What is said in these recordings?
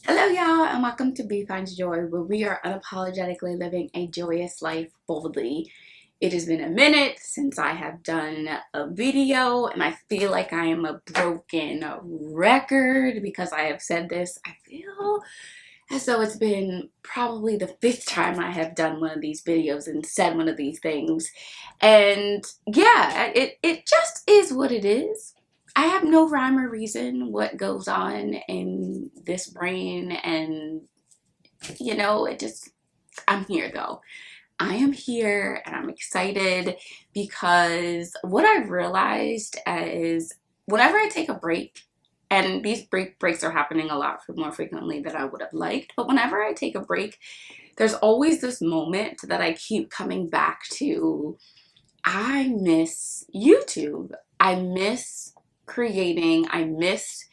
Hello, y'all, and welcome to Be Finds Joy, where we are unapologetically living a joyous life boldly. It has been a minute since I have done a video, and I feel like I am a broken record because I have said this. I feel as though it's been probably the fifth time I have done one of these videos and said one of these things. And yeah, it just is what it is. I have no rhyme or reason what goes on in this brain, and it just, I'm here though. I am here and I'm excited because what I've realized is whenever I take a break, and these breaks are happening a lot more frequently than I would have liked, but whenever I take a break, there's always this moment that I keep coming back to. I miss YouTube. I miss creating. I miss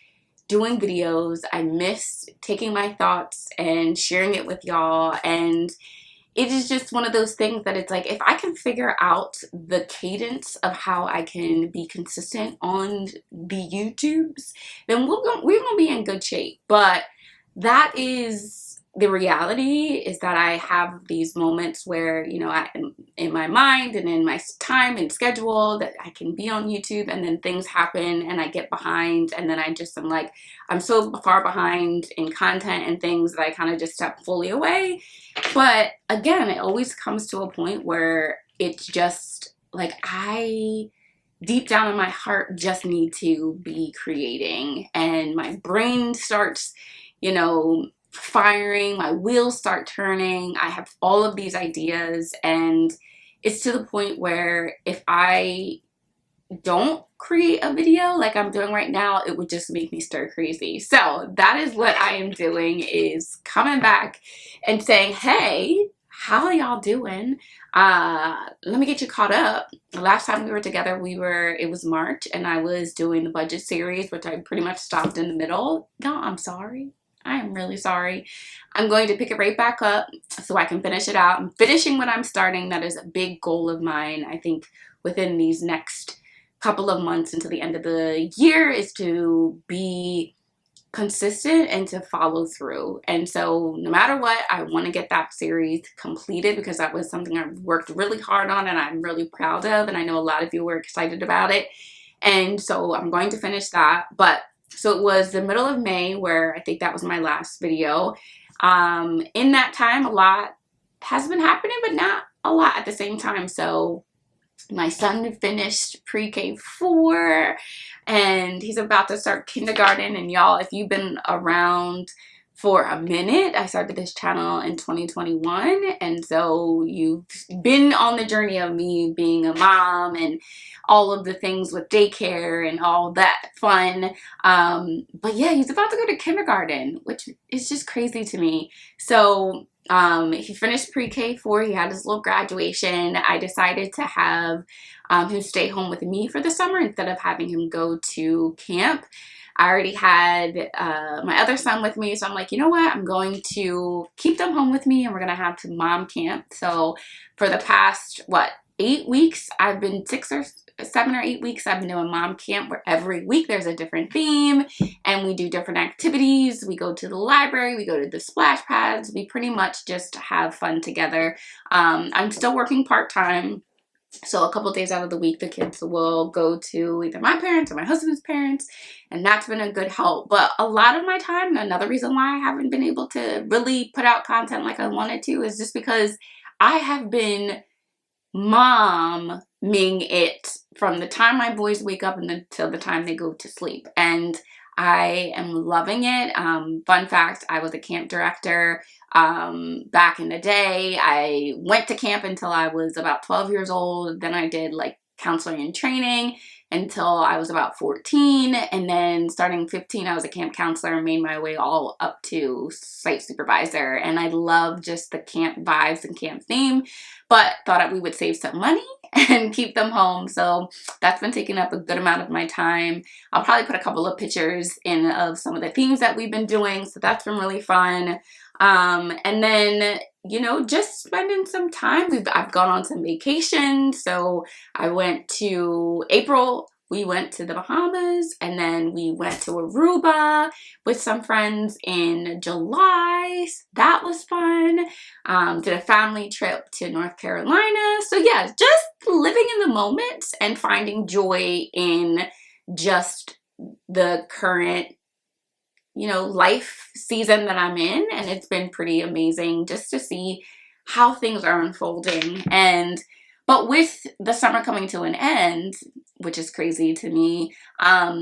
doing videos. I miss taking my thoughts and sharing it with y'all. And it is just one of those things that it's like, if I can figure out the cadence of how I can be consistent on the YouTubes, then we're gonna be in good shape. But that is the reality, is that I have these moments where, in my mind and in my time and schedule, that I can be on YouTube, and then things happen and I get behind, and then I'm like, I'm so far behind in content and things that I kind of just step fully away. But again, it always comes to a point where it's just like deep down in my heart, just need to be creating, and my brain starts, firing, my wheels start turning. I have all of these ideas, and it's to the point where if I don't create a video like I'm doing right now, it would just make me stir crazy. So that is what I am doing, is coming back and saying, hey, how are y'all doing? Let me get you caught up. The last time we were together, it was March, and I was doing the budget series, which I pretty much stopped in the middle. No, I'm sorry. I am really sorry. I'm going to pick it right back up so I can finish it out. I'm finishing what I'm starting. That is a big goal of mine. I think within these next couple of months until the end of the year is to be consistent and to follow through. And so no matter what, I want to get that series completed, because that was something I worked really hard on and I'm really proud of, and I know a lot of you were excited about it. And so I'm going to finish that. But so it was the middle of May where I think that was my last video. In that time, a lot has been happening, but not a lot at the same time. So my son finished pre-K 4 and he's about to start kindergarten. And y'all, if you've been around for a minute, I started this channel in 2021, and so you've been on the journey of me being a mom and all of the things with daycare and all that fun. But yeah, he's about to go to kindergarten, which is just crazy to me. So he finished pre-K 4, he had his little graduation. I decided to have him stay home with me for the summer instead of having him go to camp. I already had my other son with me, so I'm like, you know what? I'm going to keep them home with me, and we're going to have to mom camp. So for the past, 8 weeks, I've been 7 or 8 weeks, I've been doing mom camp, where every week there's a different theme and we do different activities. We go to the library, we go to the splash pads, we pretty much just have fun together. I'm still working part-time, so a couple days out of the week the kids will go to either my parents or my husband's parents, and that's been a good help. But a lot of my time, another reason why I haven't been able to really put out content like I wanted to, is just because I have been momming it from the time my boys wake up until the time they go to sleep, and I am loving it. Fun fact, I was a camp director back in the day. I went to camp until I was about 12 years old. Then I did like counseling and training until I was about 14, and then starting 15 I was a camp counselor and made my way all up to site supervisor. And I love just the camp vibes and camp theme, but thought we would save some money and keep them home. So that's been taking up a good amount of my time. I'll probably put a couple of pictures in of some of the themes that we've been doing, so that's been really fun. And then, just spending some time. I've gone on some vacations. So I went to April we went to the Bahamas, and then we went to Aruba with some friends in July. That was fun. Did a family trip to North Carolina. So yeah, just living in the moment and finding joy in just the current, you know, life season that I'm in. And it's been pretty amazing just to see how things are unfolding. But with the summer coming to an end, which is crazy to me,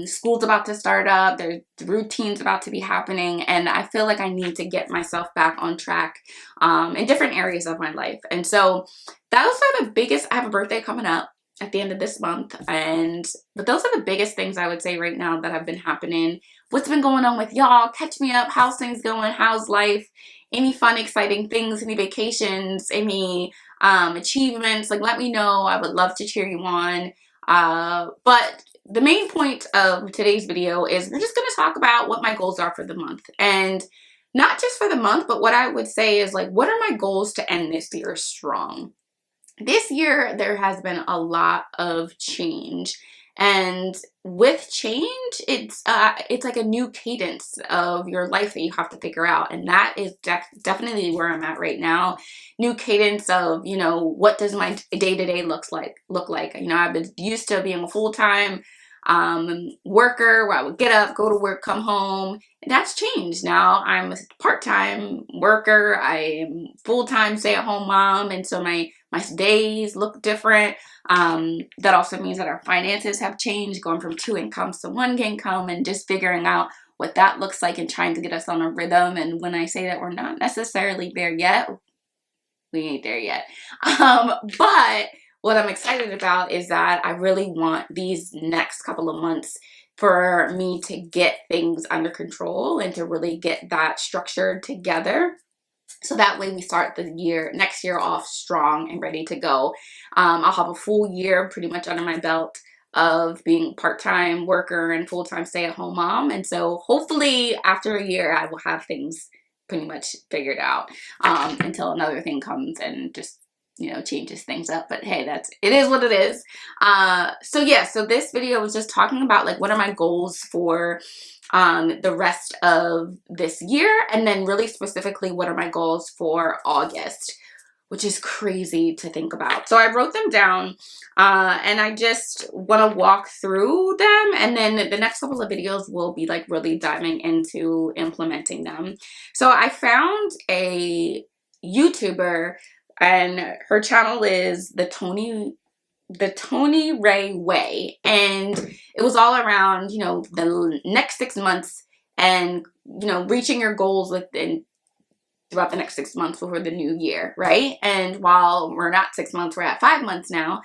school's about to start up, there's routines about to be happening, and I feel like I need to get myself back on track in different areas of my life. And so those are the biggest. I have a birthday coming up at the end of this month, but those are the biggest things I would say right now that have been happening. What's been going on with y'all? Catch me up. How's things going? How's life? Any fun, exciting things? Any vacations? Any achievements? Like, let me know. I would love to cheer you on. But the main point of today's video is we're just going to talk about what my goals are for the month. And not just for the month, but what I would say is, like, what are my goals to end this year strong? This year, there has been a lot of change. And with change, it's like a new cadence of your life that you have to figure out. And that is definitely where I'm at right now. New cadence of, you know, what does my day-to-day look like? You know, I've been used to being a full-time worker where I would get up, go to work, come home. And that's changed. Now I'm a part-time worker. I am full-time stay-at-home mom. And so my days look different. That also means that our finances have changed, going from 2 incomes to 1 income, and just figuring out what that looks like and trying to get us on a rhythm. And when I say that we're not necessarily there yet, we ain't there yet. But what I'm excited about is that I really want these next couple of months for me to get things under control and to really get that structured together. So that way we start the next year off strong and ready to go. I'll have a full year pretty much under my belt of being part-time worker and full-time stay-at-home mom. And so hopefully after a year, I will have things pretty much figured out until another thing comes and just, you know, changes things up. But hey, it is what it is. So yeah, so this video was just talking about, like, what are my goals for the rest of this year, and then really specifically, what are my goals for August, which is crazy to think about. So I wrote them down, and I just want to walk through them, and then the next couple of videos will be, like, really diving into implementing them. So I found a YouTuber, and her channel is the Tony Ray Way, and it was all around, you know, the next 6 months and, you know, reaching your goals throughout the next 6 months before the new year, right? And while we're not 6 months, we're at 5 months now,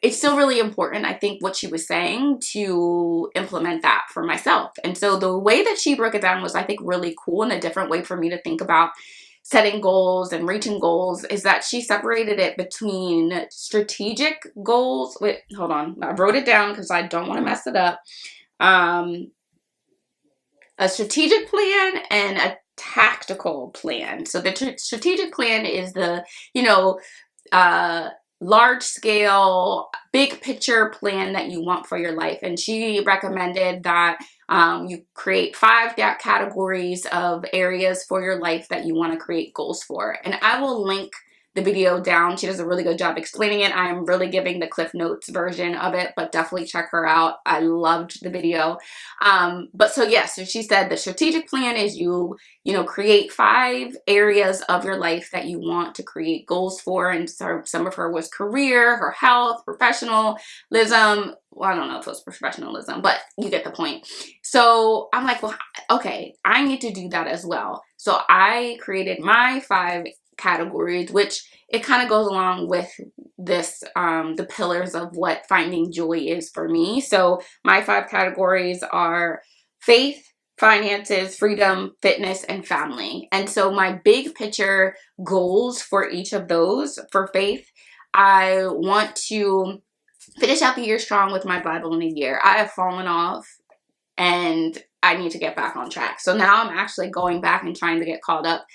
it's still really important, I think, what she was saying, to implement that for myself. And so the way that she broke it down was, I think, really cool, and a different way for me to think about setting goals and reaching goals, is that she separated it between strategic goals. Wait, hold on. I wrote it down because I don't want to mess it up. A strategic plan and a tactical plan. So the strategic plan is the, you know, large scale, big picture plan that you want for your life. And she recommended that you create 5 categories of areas for your life that you want to create goals for. And I will link the video down. She does a really good job explaining it. I am really giving the Cliff Notes version of it, but definitely check her out. I loved the video. But so yeah, so she said the strategic plan is you know, create 5 areas of your life that you want to create goals for. And so some of her was career, her health, professionalism. Well, I don't know if it was professionalism, but you get the point. So I'm like, well, okay, I need to do that as well. So I created my 5 categories, which it kind of goes along with this, the pillars of what finding joy is for me. So my 5 categories are faith, finances, freedom, fitness, and family. And so my big picture goals for each of those: for faith, I want to finish out the year strong with my Bible in a year. I have fallen off and I need to get back on track. So now I'm actually going back and trying to get caught up.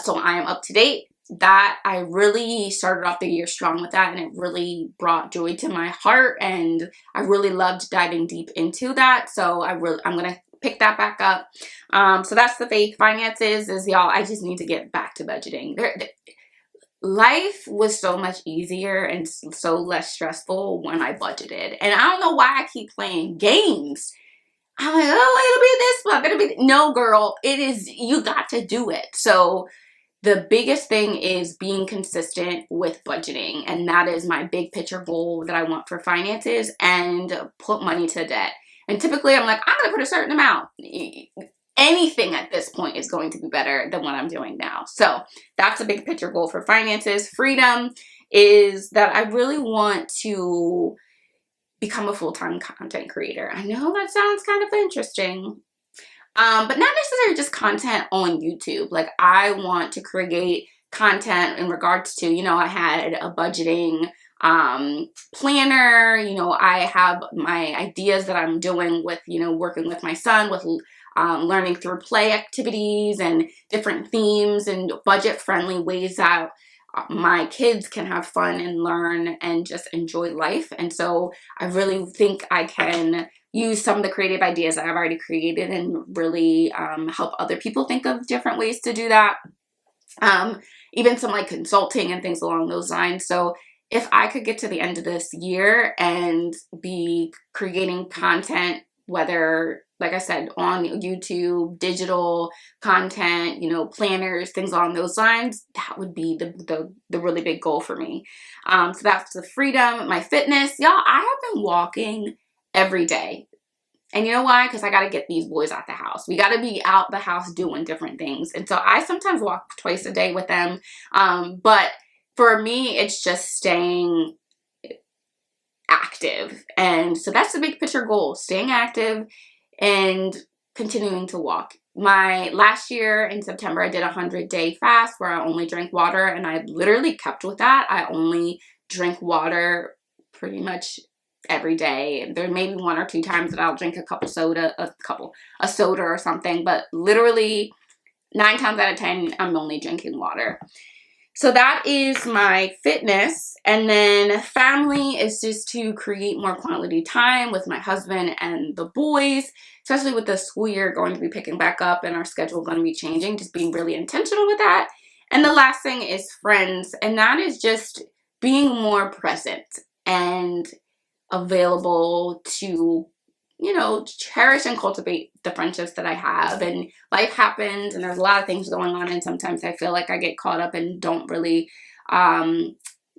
So I am up to date. that I really started off the year strong with that, and it really brought joy to my heart, and I really loved diving deep into that. So I'm gonna pick that back up. So that's the faith. Finances is, y'all, I just need to get back to budgeting. Life was so much easier and so less stressful when I budgeted, and I don't know why I keep playing games. I'm like, oh, it'll be this month, it'll be no, girl, it is, you got to do it. So the biggest thing is being consistent with budgeting, and that is my big picture goal that I want for finances, and put money to debt. And typically I'm like, I'm gonna put a certain amount. Anything at this point is going to be better than what I'm doing now. So that's a big picture goal for finances. Freedom is that I really want to become a full-time content creator. I know that sounds kind of interesting. But not necessarily just content on YouTube. Like, I want to create content in regards to, you know, I had a budgeting planner. You know, I have my ideas that I'm doing with, you know, working with my son with learning through play activities and different themes and budget-friendly ways that my kids can have fun and learn and just enjoy life. And so I really think I can use some of the creative ideas that I've already created and really help other people think of different ways to do that. Even some like consulting and things along those lines. So if I could get to the end of this year and be creating content, whether, like I said, on YouTube, digital content, you know, planners, things along those lines, that would be the really big goal for me. So that's the freedom. My fitness, y'all, I have been walking every day. And you know why? Because I got to get these boys out the house. We got to be out the house doing different things. And so I sometimes walk twice a day with them. But for me, it's just staying active. And so that's the big picture goal, staying active and continuing to walk. My last year in September, I did a 100-day fast where I only drank water, and I literally kept with that. I only drink water pretty much every day. There may be 1 or 2 times that I'll drink a soda or something, but literally 9 times out of 10, I'm only drinking water. So that is my fitness. And then family is just to create more quality time with my husband and the boys, especially with the school year going to be picking back up and our schedule going to be changing, just being really intentional with that. And the last thing is friends, and that is just being more present and available to, you know, cherish and cultivate the friendships that I have. And life happens and there's a lot of things going on, and sometimes I feel like I get caught up and don't really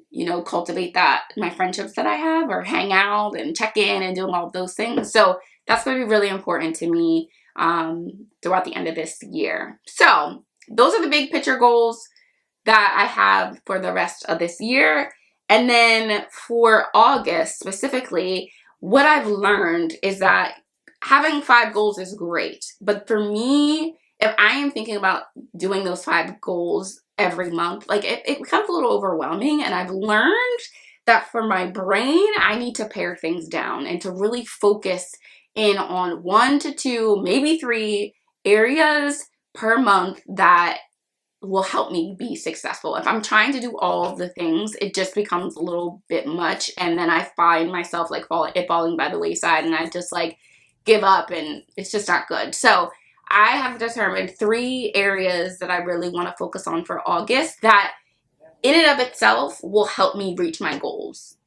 you know, cultivate my friendships that I have, or hang out and check in and doing all of those things. So that's going to be really important to me throughout the end of this year. So those are the big picture goals that I have for the rest of this year. And then for August specifically, what I've learned is that having 5 goals is great. But for me, if I am thinking about doing those 5 goals every month, like it becomes a little overwhelming. And I've learned that for my brain, I need to pare things down and to really focus in on 1 to 2, maybe 3 areas per month that will help me be successful. If I'm trying to do all of the things, it just becomes a little bit much, and then I find myself like falling by the wayside, and I just like give up, and it's just not good. So I have determined 3 areas that I really want to focus on for August that in and of itself will help me reach my goals,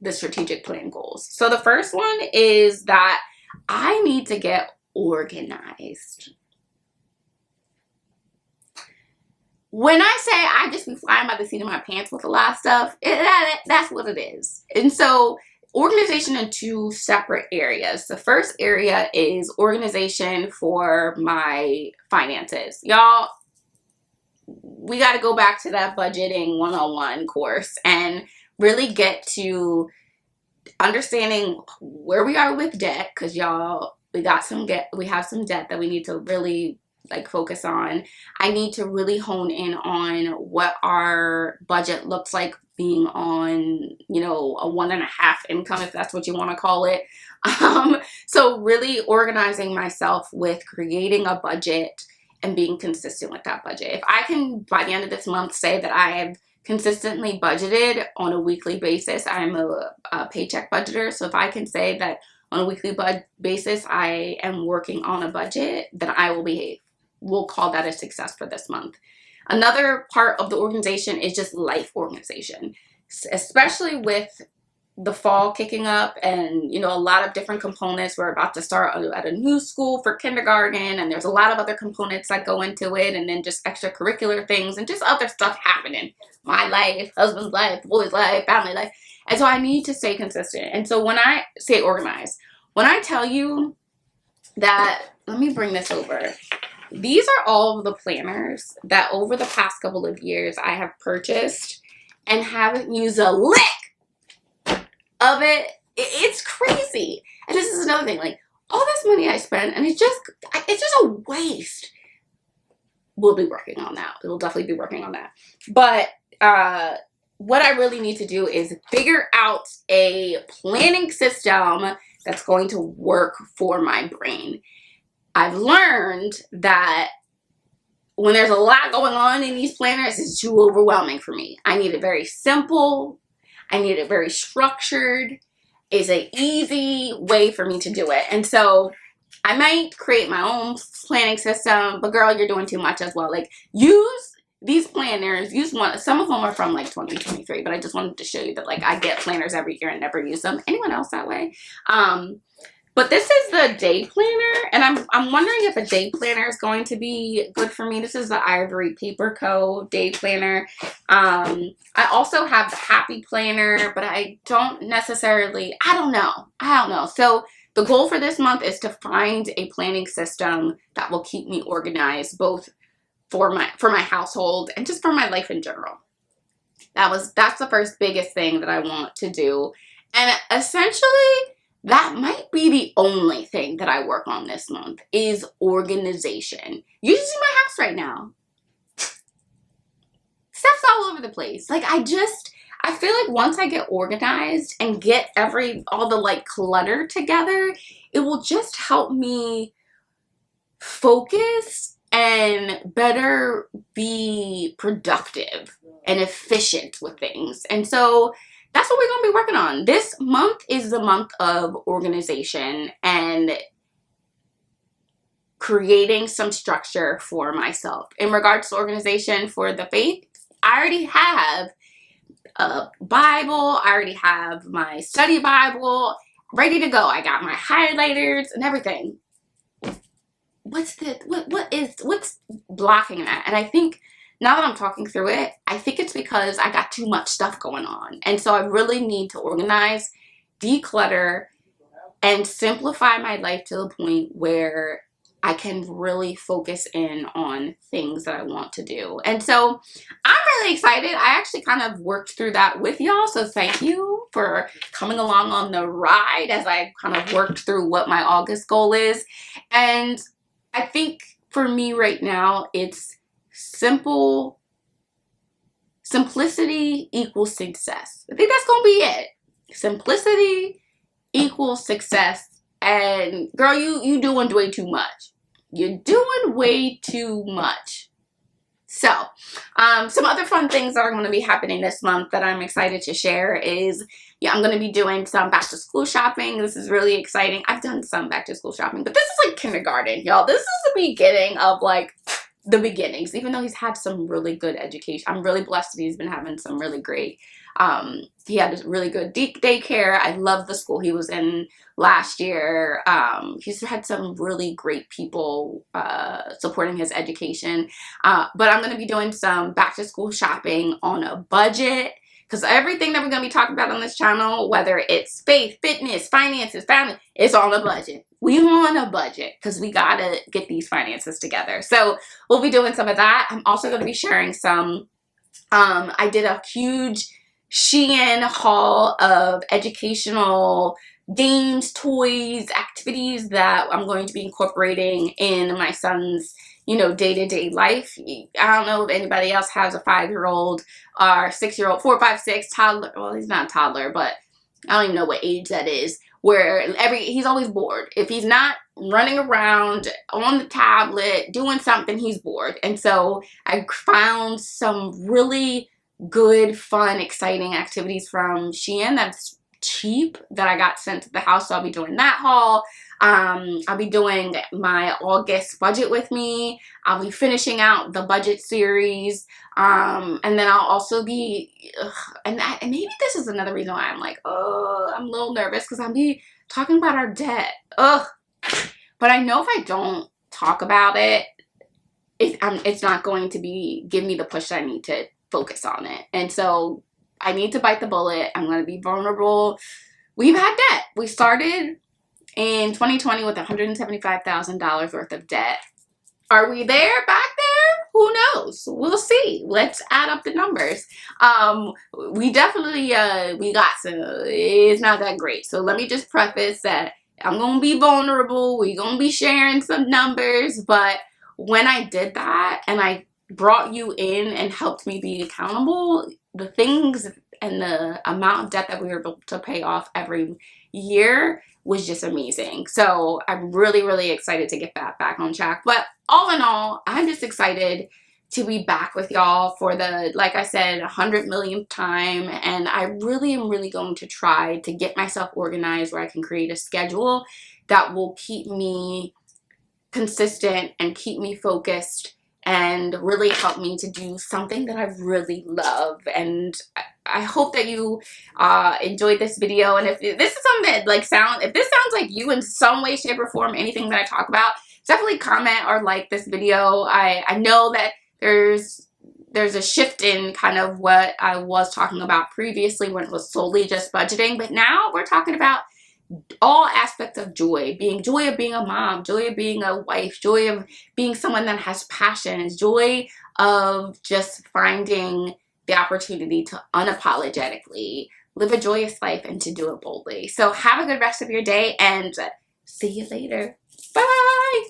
the strategic plan goals. So the first one is that I need to get organized. When I say I just be flying by the seat of my pants with a lot of stuff, that's what it is. And so organization in 2 separate areas. The first area is organization for my finances. Y'all, we got to go back to that budgeting 101 course and really get to understanding where we are with debt, because y'all, we have some debt that we need to really like focus on. I need to really hone in on what our budget looks like being on, you know, a 1.5 income, if that's what you want to call it. So really organizing myself with creating a budget and being consistent with that budget. If I can, by the end of this month, say that I have consistently budgeted on a weekly basis, I'm a paycheck budgeter. So if I can say that on a weekly basis, I am working on a budget, then I will behave. We'll call that a success for this month. Another part of the organization is just life organization, especially with the fall kicking up and, you know, a lot of different components. We're about to start at a new school for kindergarten, and there's a lot of other components that go into it, and then just extracurricular things and just other stuff happening. My life, husband's life, boy's life, family life. And so I need to stay consistent. And so when I say organized, when I tell you that, let me bring this over. These are all of the planners that over the past couple of years I have purchased and haven't used a lick of it. It's crazy. And this is another thing, like all this money I spend and it's just a waste. We'll be working on that. We'll definitely be working on that. But what I really need to do is figure out a planning system that's going to work for my brain. I've learned that when there's a lot going on in these planners, it's too overwhelming for me. I need it very simple. I need it very structured. It's an easy way for me to do it. And so I might create my own planning system, but girl, you're doing too much as well. Like, use these planners, use one. Some of them are from like 2023, but I just wanted to show you that like I get planners every year and never use them. Anyone else that way? But this is the day planner, and I'm wondering if a day planner is going to be good for me. This is the Ivory Paper Co. day planner. I also have the Happy Planner, but I don't necessarily, I don't know. So the goal for this month is to find a planning system that will keep me organized, both for my household and just for my life in general. That's the first biggest thing that I want to do. And essentially, that might be the only thing that I work on this month is organization. You should see my house right now. Stuff's all over the place. Like I feel like once I get organized and get all the like clutter together, it will just help me focus and better be productive and efficient with things. And so that's what we're going to be working on. This month is the month of organization and creating some structure for myself. In regards to organization for the faith, I already have a Bible. I already have my study Bible ready to go. I got my highlighters and everything. What's blocking that? And I think now that I'm talking through it, I think it's because I got too much stuff going on. And so I really need to organize, declutter, and simplify my life to the point where I can really focus in on things that I want to do. And so I'm really excited. I actually kind of worked through that with y'all. So thank you for coming along on the ride as I kind of worked through what my August goal is. And I think for me right now, it's simplicity equals success. I think that's going to be it. Simplicity equals success. And girl, you doing way too much. You're doing way too much. So, some other fun things that are going to be happening this month that I'm excited to share is, I'm going to be doing some back to school shopping. This is really exciting. I've done some back to school shopping, but this is like kindergarten, y'all. This is the beginning of like the beginnings, even though he's had some really good education. I'm really blessed that he's been having some really great, he had a really good daycare. I love the school he was in last year. He's had some really great people supporting his education. But I'm going to be doing some back to school shopping on a budget, because everything that we're going to be talking about on this channel, whether it's faith, fitness, finances, family, it's on a budget. We want a budget because we got to get these finances together. So we'll be doing some of that. I'm also going to be sharing some, I did a huge Shein haul of educational games, toys, activities that I'm going to be incorporating in my son's, day-to-day life. I don't know if anybody else has a 5-year-old or 6-year-old, 4, 5, 6 toddler. Well, he's not a toddler, but I don't even know what age that is. where he's always bored. If he's not running around on the tablet doing something, he's bored. And so I found some really good, fun, exciting activities from Shein that's cheap that I got sent to the house. So I'll be doing that haul. I'll be doing my August budget with me. I'll be finishing out the budget series. And then I'll also be, and maybe this is another reason why I'm like, oh, I'm a little nervous, because I'll be talking about our debt. Ugh. But I know if I don't talk about it, it's not going to give me the push that I need to focus on it. And so I need to bite the bullet. I'm going to be vulnerable. We've had debt. We started in 2020 with $175,000 worth of debt. Are we there back there? Who knows? We'll see. Let's add up the numbers. We definitely, we got some. It's not that great. So let me just preface that I'm going to be vulnerable. We're going to be sharing some numbers. But when I did that and I brought you in and helped me be accountable, the things and the amount of debt that we were able to pay off every year was just amazing. So I'm really, really excited to get that back on track. But all in all, I'm just excited to be back with y'all for the, like I said, 100 millionth time. And I really am going to try to get myself organized where I can create a schedule that will keep me consistent and keep me focused and really help me to do something that I really love. And I hope that you enjoyed this video. And if this is something that if this sounds like you in some way, shape, or form, anything that I talk about, definitely comment or like this video. I know that there's a shift in kind of what I was talking about previously when it was solely just budgeting, but now we're talking about all aspects of joy of being a mom, joy of being a wife, joy of being someone that has passion, joy of just finding the opportunity to unapologetically live a joyous life and to do it boldly. So have a good rest of your day and see you later. Bye.